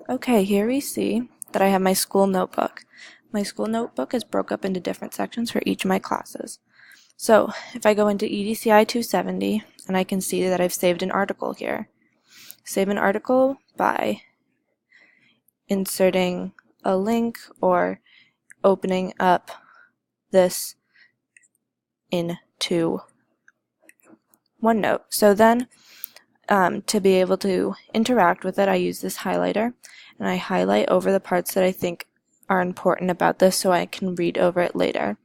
Okay, here we see that I have my school notebook. My school notebook is broke up into different sections for each of my classes. So if I go into EDCI 270, and I can see that I've saved an article here. Save an article by inserting a link or opening up this into OneNote. So then to be able to interact with it, I use this highlighter and I highlight over the parts that I think are important about this so I can read over it later.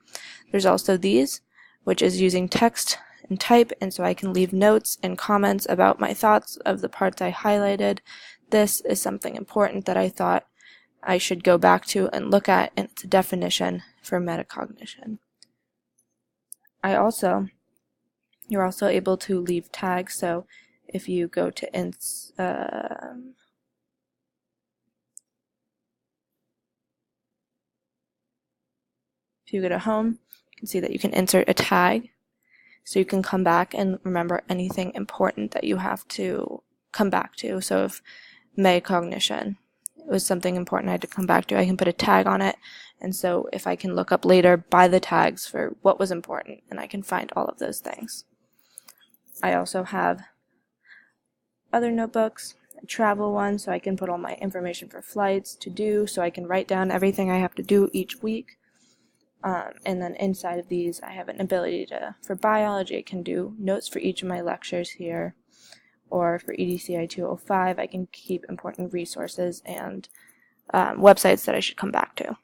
There's also these, which is using text and type, and so I can leave notes and comments about my thoughts of the parts I highlighted. This is something important that I thought I should go back to and look at, and it's a definition for metacognition. You're also able to leave tags, so if you go to if you go to home, you can see that you can insert a tag, so you can come back and remember anything important that you have to come back to. So if metacognition was something important I had to come back to, I can put a tag on it, and so if I can look up later by the tags for what was important, and I can find all of those things. I also have other notebooks, a travel one, so I can put all my information for flights, to do, so I can write down everything I have to do each week. And then inside of these, I have an ability for biology, I can do notes for each of my lectures here, or for EDCI 205, I can keep important resources and websites that I should come back to.